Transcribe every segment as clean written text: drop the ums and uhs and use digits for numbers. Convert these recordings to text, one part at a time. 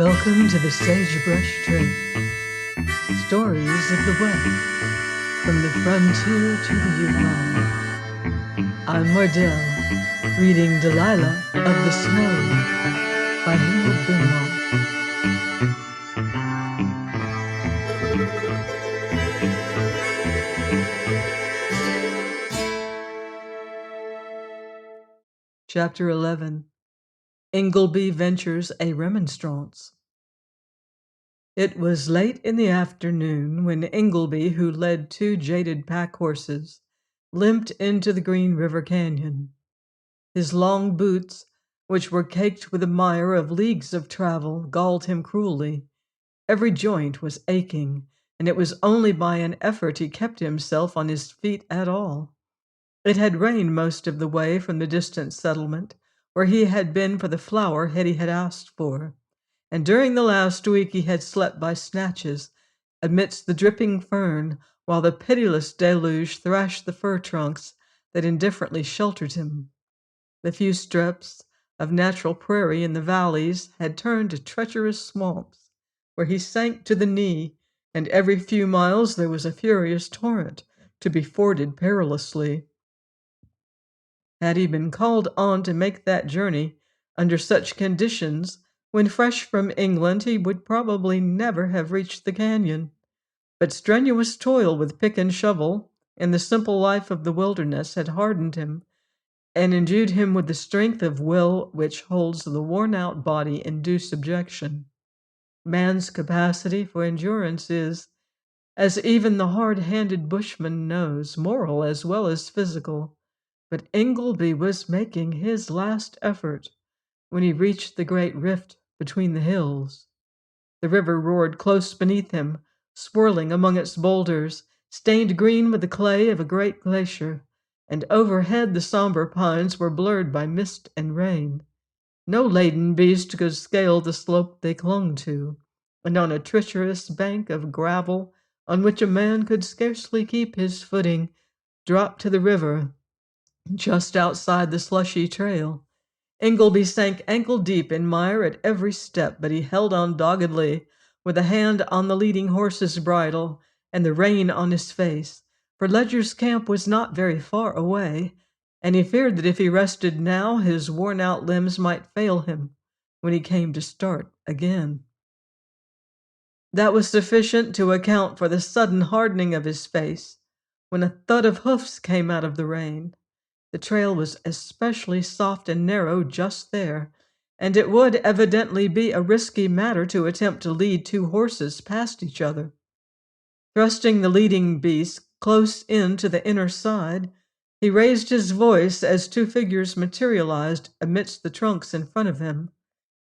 Welcome to the Sagebrush Trail. Stories of the West, from the frontier to the Yukon. I'm Mardell, reading Delilah of the Snow by Harold Binwall. Chapter 11. Ingleby Ventures a Remonstrance. It was late in the afternoon when Ingleby, who led two jaded pack horses, limped into the Green River Canyon. His long boots, which were caked with the mire of leagues of travel, galled him cruelly. Every joint was aching, and it was only by an effort he kept himself on his feet at all. It had rained most of the way from the distant settlement, where he had been for the flour Hetty had asked for, and during the last week he had slept by snatches amidst the dripping fern, while the pitiless deluge thrashed the fir trunks that indifferently sheltered him. The few strips of natural prairie in the valleys had turned to treacherous swamps, where he sank to the knee, and every few miles there was a furious torrent to be forded perilously. Had he been called on to make that journey under such conditions, when fresh from England, he would probably never have reached the canyon. But strenuous toil with pick and shovel, and the simple life of the wilderness had hardened him and endued him with the strength of will which holds the worn-out body in due subjection. Man's capacity for endurance is, as even the hard-handed bushman knows, moral as well as physical. But Ingleby was making his last effort when he reached the great rift between the hills. The river roared close beneath him, swirling among its boulders, stained green with the clay of a great glacier, and overhead the somber pines were blurred by mist and rain. No laden beast could scale the slope they clung to, and on a treacherous bank of gravel on which a man could scarcely keep his footing, dropped to the river just outside the slushy trail. Ingleby sank ankle-deep in mire at every step, but he held on doggedly, with a hand on the leading horse's bridle and the rein on his face, for Ledger's camp was not very far away, and he feared that if he rested now, his worn-out limbs might fail him when he came to start again. That was sufficient to account for the sudden hardening of his face when a thud of hoofs came out of the rain. The trail was especially soft and narrow just there, and it would evidently be a risky matter to attempt to lead two horses past each other. Thrusting the leading beast close in to the inner side, he raised his voice as two figures materialized amidst the trunks in front of him.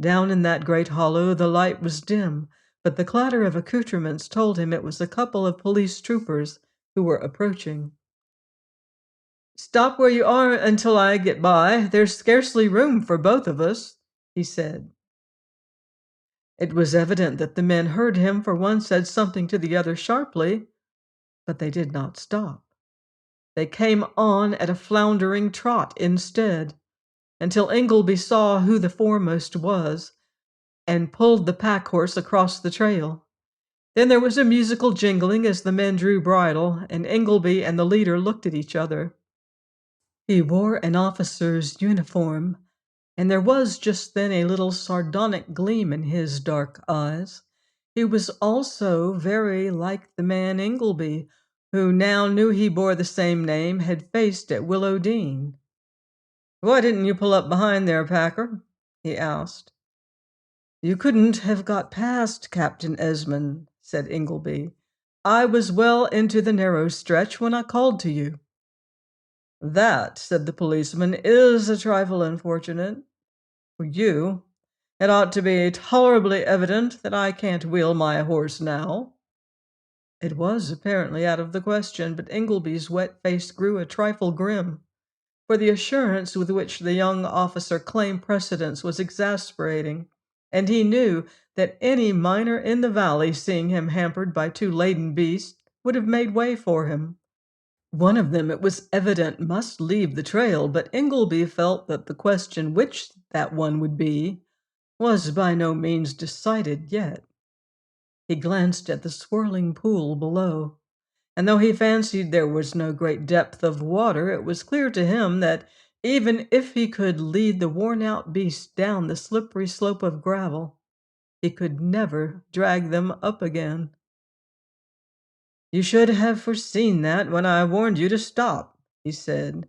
Down in that great hollow the light was dim, but the clatter of accoutrements told him it was a couple of police troopers who were approaching. "Stop where you are until I get by. There's scarcely room for both of us," he said. It was evident that the men heard him, for one said something to the other sharply, but they did not stop. They came on at a floundering trot instead, until Ingleby saw who the foremost was, and pulled the pack horse across the trail. Then there was a musical jingling as the men drew bridle, and Ingleby and the leader looked at each other. He wore an officer's uniform, and there was just then a little sardonic gleam in his dark eyes. He was also very like the man Ingleby, who now knew he bore the same name, had faced at Willow Dean. "Why didn't you pull up behind there, Packer?" he asked. "You couldn't have got past, Captain Esmond," said Ingleby. "I was well into the narrow stretch when I called to you." "That," said the policeman, "is a trifle unfortunate. For you, it ought to be tolerably evident that I can't wheel my horse now." It was apparently out of the question, but Ingleby's wet face grew a trifle grim, for the assurance with which the young officer claimed precedence was exasperating, and he knew that any miner in the valley, seeing him hampered by two laden beasts, would have made way for him. One of them, it was evident, must leave the trail, but Ingleby felt that the question which that one would be was by no means decided yet. He glanced at the swirling pool below, and though he fancied there was no great depth of water, it was clear to him that even if he could lead the worn-out beast down the slippery slope of gravel, he could never drag them up again. "You should have foreseen that when I warned you to stop," he said.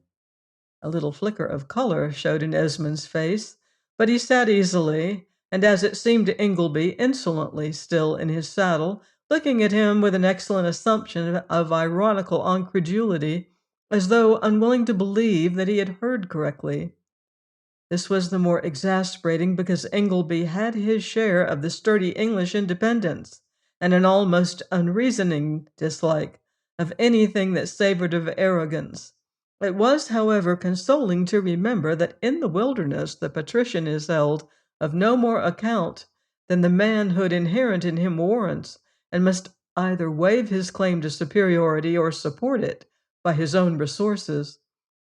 A little flicker of color showed in Esmond's face, but he sat easily, and as it seemed to Ingleby, insolently still in his saddle, looking at him with an excellent assumption of ironical incredulity, as though unwilling to believe that he had heard correctly. This was the more exasperating because Ingleby had his share of the sturdy English independence, and an almost unreasoning dislike of anything that savored of arrogance. It was, however, consoling to remember that in the wilderness the patrician is held of no more account than the manhood inherent in him warrants, and must either waive his claim to superiority or support it by his own resources.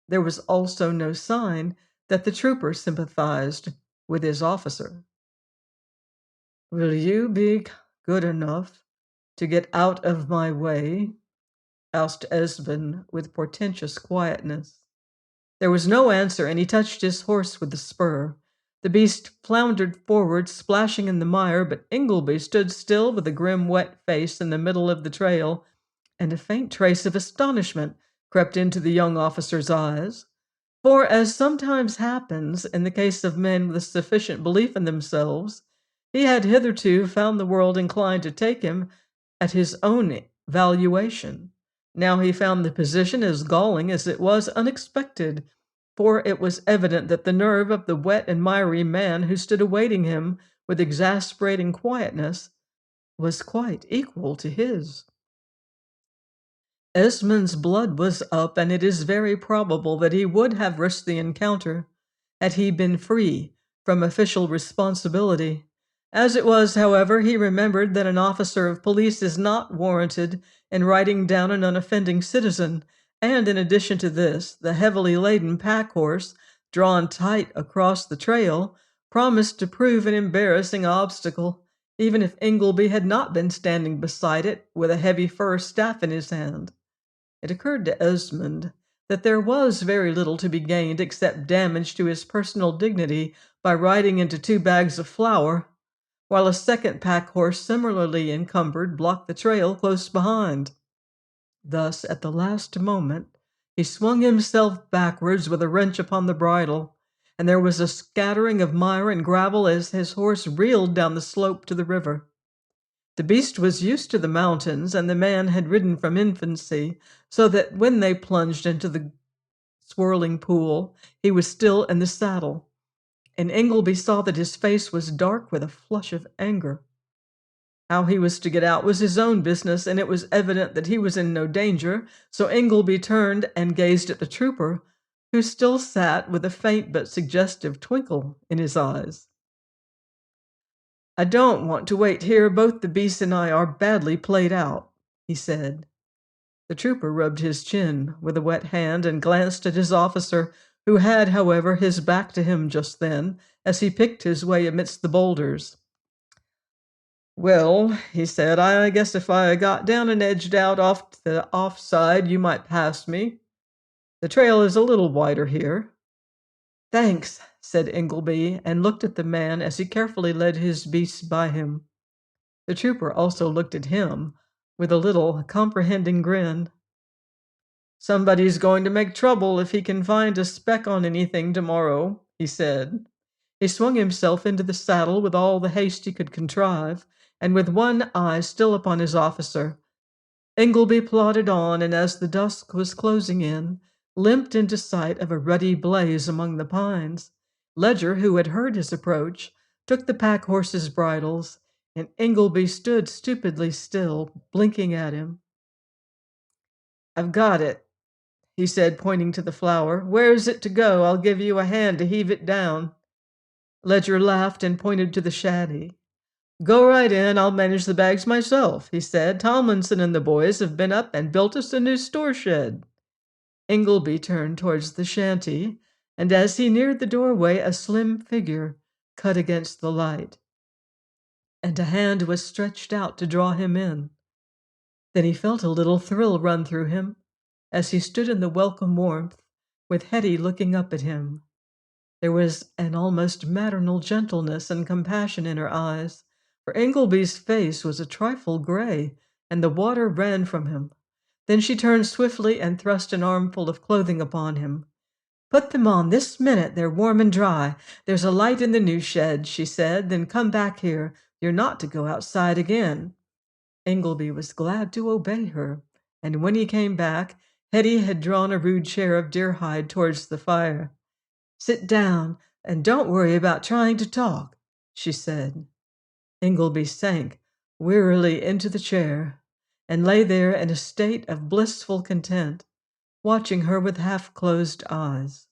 There was also no sign that the trooper sympathized with his officer. "Will you be good enough to get out of my way?" asked Esmond with portentous quietness. There was no answer, and he touched his horse with the spur. The beast floundered forward, splashing in the mire, but Ingleby stood still with a grim, wet face in the middle of the trail, and a faint trace of astonishment crept into the young officer's eyes. For, as sometimes happens in the case of men with sufficient belief in themselves, he had hitherto found the world inclined to take him at his own valuation. Now he found the position as galling as it was unexpected, for it was evident that the nerve of the wet and miry man who stood awaiting him with exasperating quietness was quite equal to his. Esmond's blood was up, and it is very probable that he would have risked the encounter had he been free from official responsibility. As it was, however, he remembered that an officer of police is not warranted in riding down an unoffending citizen, and in addition to this, the heavily laden pack horse, drawn tight across the trail, promised to prove an embarrassing obstacle, even if Ingleby had not been standing beside it with a heavy fur staff in his hand. It occurred to Esmond that there was very little to be gained except damage to his personal dignity by riding into 2 bags of flour, while a second pack horse similarly encumbered blocked the trail close behind. Thus, at the last moment, he swung himself backwards with a wrench upon the bridle, and there was a scattering of mire and gravel as his horse reeled down the slope to the river. The beast was used to the mountains, and the man had ridden from infancy, so that when they plunged into the swirling pool, he was still in the saddle, and Ingleby saw that his face was dark with a flush of anger. How he was to get out was his own business, and it was evident that he was in no danger, so Ingleby turned and gazed at the trooper, who still sat with a faint but suggestive twinkle in his eyes. "I don't want to wait here. Both the beast and I are badly played out," he said. The trooper rubbed his chin with a wet hand and glanced at his officer, who had, however, his back to him just then, as he picked his way amidst the boulders. "Well," he said, "I guess if I got down and edged out off to the off side, you might pass me. The trail is a little wider here." "Thanks," said Ingleby, and looked at the man as he carefully led his beast by him. The trooper also looked at him with a little comprehending grin. "Somebody's going to make trouble if he can find a speck on anything tomorrow," he said. He swung himself into the saddle with all the haste he could contrive, and with one eye still upon his officer. Ingleby plodded on, and as the dusk was closing in, limped into sight of a ruddy blaze among the pines. Ledger, who had heard his approach, took the pack horses' bridles, and Ingleby stood stupidly still, blinking at him. "I've got it," he said, pointing to the flour. "Where's it to go? I'll give you a hand to heave it down." Ledger laughed and pointed to the shanty. "Go right in. I'll manage the bags myself," he said. "Tomlinson and the boys have been up and built us a new store shed." Ingleby turned towards the shanty, and as he neared the doorway, a slim figure, cut against the light, and a hand was stretched out to draw him in. Then he felt a little thrill run through him as he stood in the welcome warmth, with Hetty looking up at him. There was an almost maternal gentleness and compassion in her eyes, for Ingleby's face was a trifle gray, and the water ran from him. Then she turned swiftly and thrust an armful of clothing upon him. "Put them on this minute. They're warm and dry. There's a light in the new shed," she said. "Then come back here. You're not to go outside again." Ingleby was glad to obey her, and when he came back, Hetty had drawn a rude chair of deer hide towards the fire. "Sit down, and don't worry about trying to talk," she said. Ingleby sank wearily into the chair and lay there in a state of blissful content, watching her with half-closed eyes.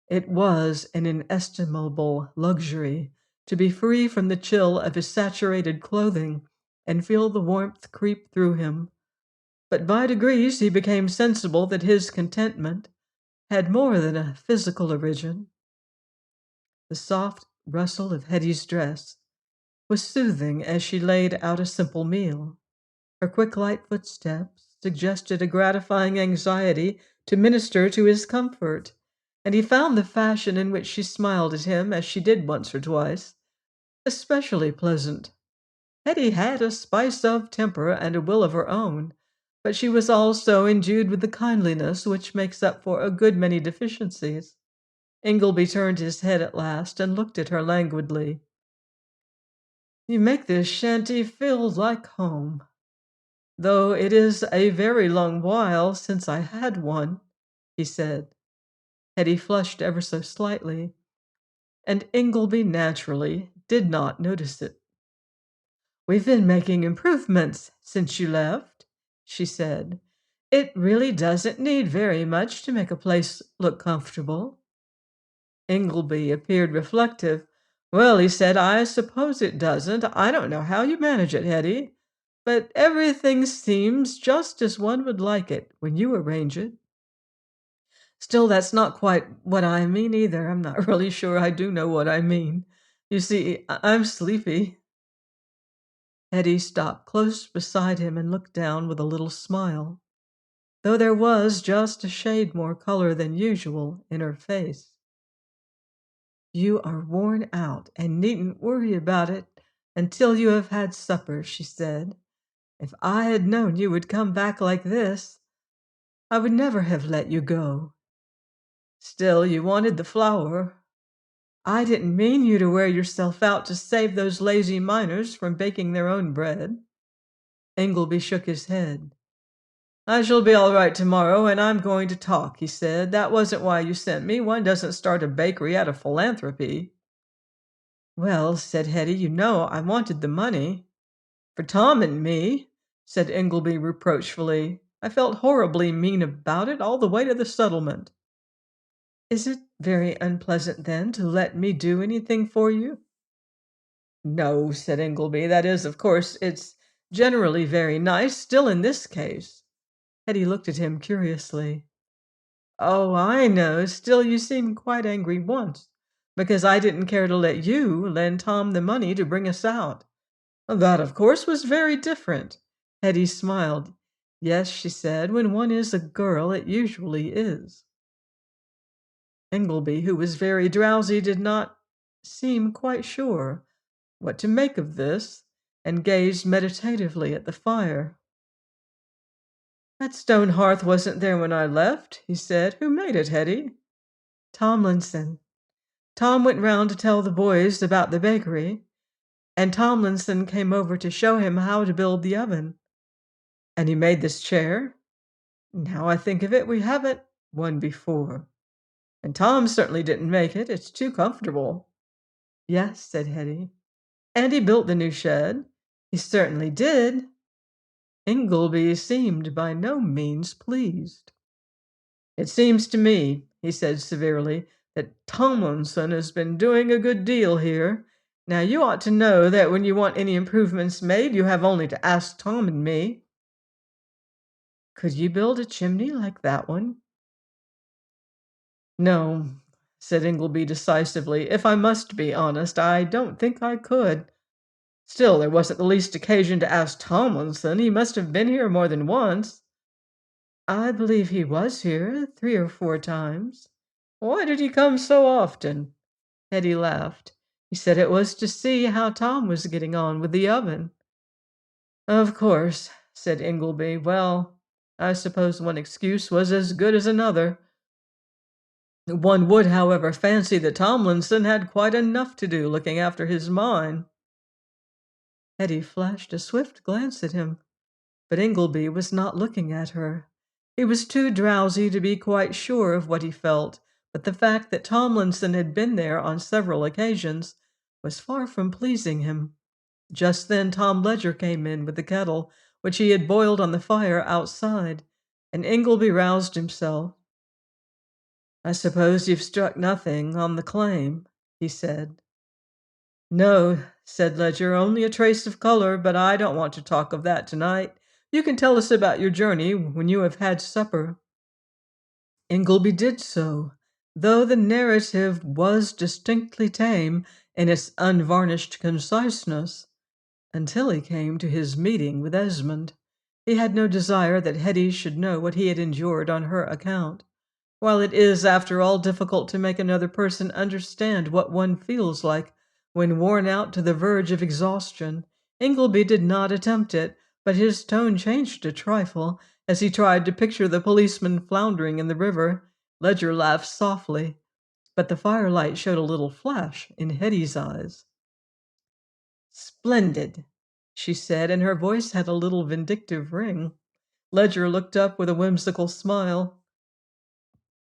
It was an inestimable luxury to be free from the chill of his saturated clothing and feel the warmth creep through him. But by degrees he became sensible that his contentment had more than a physical origin. The soft rustle of Hetty's dress was soothing as she laid out a simple meal. Her quick, light footsteps suggested a gratifying anxiety to minister to his comfort, and he found the fashion in which she smiled at him, as she did once or twice, especially pleasant. Hetty had a spice of temper and a will of her own, but she was also endued with the kindliness which makes up for a good many deficiencies. Ingleby turned his head at last and looked at her languidly. "You make this shanty feel like home, though it is a very long while since I had one," he said. Hetty flushed ever so slightly, and Ingleby naturally did not notice it. "We've been making improvements since you left," she said. "It really doesn't need very much to make a place look comfortable." Ingleby appeared reflective. "Well," he said, "I suppose it doesn't. I don't know how you manage it, Hetty, but everything seems just as one would like it when you arrange it." "Still, that's not quite what I mean either. I'm not really sure I do know what I mean. You see, I'm sleepy." Hetty stopped close beside him and looked down with a little smile, though there was just a shade more color than usual in her face. "You are worn out and needn't worry about it until you have had supper," she said. "If I had known you would come back like this, I would never have let you go. Still, you wanted the flour. I didn't mean you to wear yourself out to save those lazy miners from baking their own bread." Ingleby shook his head. "I shall be all right tomorrow, and I'm going to talk," he said. "That wasn't why you sent me. One doesn't start a bakery out of philanthropy." "Well," said Hetty, "you know I wanted the money." "For Tom and me," said Ingleby reproachfully. "I felt horribly mean about it all the way to the settlement." "Is it very unpleasant, then, to let me do anything for you?" "No," said Ingleby. "That is, of course, it's generally very nice. Still, in this case—" Hetty looked at him curiously. "Oh, I know. Still, you seemed quite angry once, because I didn't care to let you lend Tom the money to bring us out. That, of course, was very different." Hetty smiled. "Yes," she said, "when one is a girl, it usually is." Ingleby, who was very drowsy, did not seem quite sure what to make of this, and gazed meditatively at the fire. "That stone hearth wasn't there when I left," he said. "Who made it, Hetty?" "Tomlinson. Tom went round to tell the boys about the bakery, and Tomlinson came over to show him how to build the oven." "And he made this chair?" "Now I think of it, we haven't one before. And Tom certainly didn't make it. It's too comfortable." "Yes," said Hetty. "And he built the new shed." "He certainly did." Ingleby seemed by no means pleased. "It seems to me," he said severely, "that Tomlinson has been doing a good deal here. Now you ought to know that when you want any improvements made, you have only to ask Tom and me." "Could you build a chimney like that one?" "No," said Ingleby decisively. "If I must be honest, I don't think I could. Still, there wasn't the least occasion to ask Tomlinson. He must have been here more than once." "I believe he was here 3 or 4 times." "Why did he come so often?" Hetty laughed. "He said it was to see how Tom was getting on with the oven." "Of course," said Ingleby. "Well, I suppose one excuse was as good as another. One would, however, fancy that Tomlinson had quite enough to do looking after his mine." Hetty flashed a swift glance at him, but Ingleby was not looking at her. He was too drowsy to be quite sure of what he felt, but the fact that Tomlinson had been there on several occasions was far from pleasing him. Just then Tom Ledger came in with the kettle, which he had boiled on the fire outside, and Ingleby roused himself. "I suppose you've struck nothing on the claim," he said. "No," said Ledger, "only a trace of color, but I don't want to talk of that tonight. You can tell us about your journey when you have had supper." Ingleby did so, though the narrative was distinctly tame in its unvarnished conciseness, until he came to his meeting with Esmond. He had no desire that Hetty should know what he had endured on her account. While it is, after all, difficult to make another person understand what one feels like when worn out to the verge of exhaustion, Ingleby did not attempt it, but his tone changed a trifle as he tried to picture the policeman floundering in the river. Ledger laughed softly, but the firelight showed a little flash in Hetty's eyes. "Splendid," she said, and her voice had a little vindictive ring. Ledger looked up with a whimsical smile.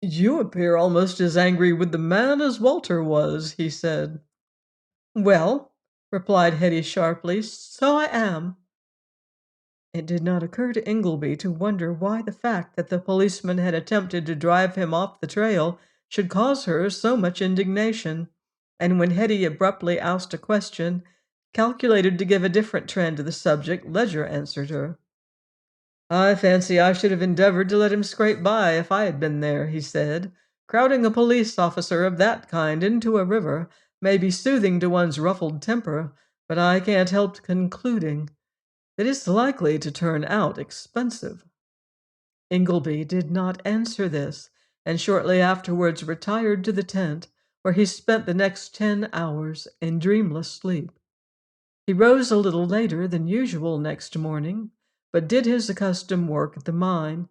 "You appear almost as angry with the man as Walter was," he said. "Well," replied Hetty sharply, "so I am." It did not occur to Ingleby to wonder why the fact that the policeman had attempted to drive him off the trail should cause her so much indignation, and when Hetty abruptly asked a question calculated to give a different trend to the subject, Ledger answered her. "I fancy I should have endeavored to let him scrape by if I had been there," he said. "Crowding a police officer of that kind into a river may be soothing to one's ruffled temper, but I can't help concluding that it's likely to turn out expensive." Ingleby did not answer this, and shortly afterwards retired to the tent, where he spent the next 10 hours in dreamless sleep. He rose a little later than usual next morning, but did his accustomed work at the mine.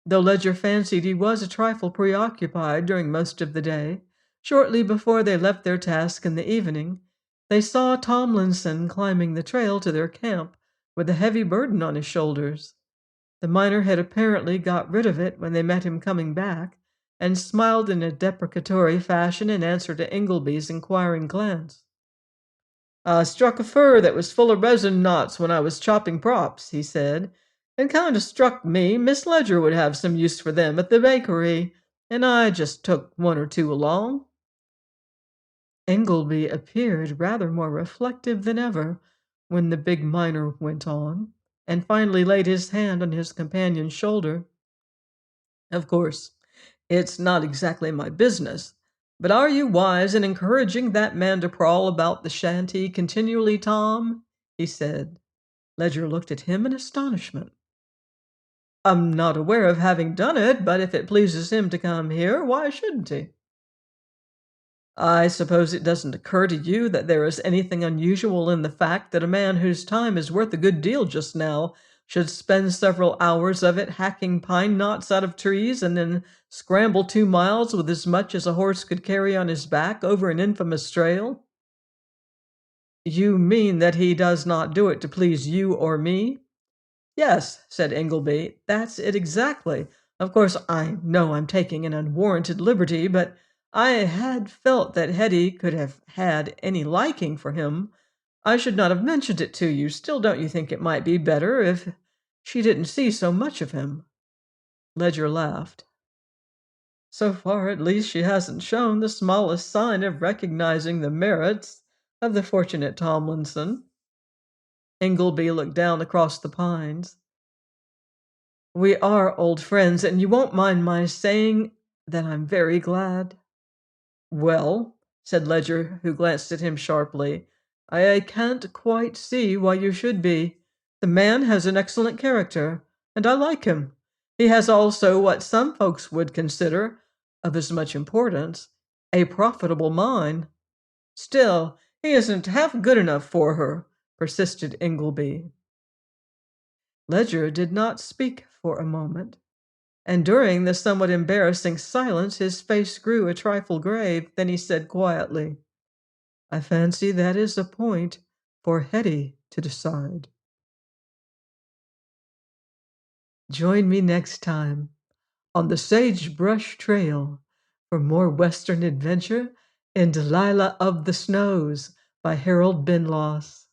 Though Ledger fancied he was a trifle preoccupied during most of the day, shortly before they left their task in the evening, they saw Tomlinson climbing the trail to their camp with a heavy burden on his shoulders. The miner had apparently got rid of it when they met him coming back, and smiled in a deprecatory fashion in answer to Ingleby's inquiring glance. "I struck a fir that was full of resin knots when I was chopping props," he said. "It kind of struck me Miss Ledger would have some use for them at the bakery, and I just took 1 or 2 along." Ingleby appeared rather more reflective than ever when the big miner went on, and finally laid his hand on his companion's shoulder. "Of course, it's not exactly my business, but are you wise in encouraging that man to prowl about the shanty continually, Tom?" he said. Ledger looked at him in astonishment. "I'm not aware of having done it, but if it pleases him to come here, why shouldn't he?" "I suppose it doesn't occur to you that there is anything unusual in the fact that a man whose time is worth a good deal just now should spend several hours of it hacking pine knots out of trees and then scramble 2 miles with as much as a horse could carry on his back over an infamous trail?" "You mean that he does not do it to please you or me?" "Yes," said Ingleby, "that's it exactly. Of course, I know I'm taking an unwarranted liberty, but I had felt that Hetty could have had any liking for him. I should not have mentioned it to you. Still, don't you think it might be better if she didn't see so much of him?" Ledger laughed. "So far, at least, she hasn't shown the smallest sign of recognizing the merits of the fortunate Tomlinson." Ingleby looked down across the pines. "We are old friends, and you won't mind my saying that I'm very glad." Well, said Ledger, who glanced at him sharply, I can't quite see why you should be. The man has an excellent character, and I like him. He has also what some folks would consider, of as much importance, a profitable mine. Still, he isn't half good enough for her, persisted Ingleby. Ledger did not speak for a moment, and during the somewhat embarrassing silence his face grew a trifle grave. Then he said quietly, I fancy that is a point for Hetty to decide. Join me next time on the Sagebrush Trail for more Western adventure in Delilah of the Snows by Harold Benloss.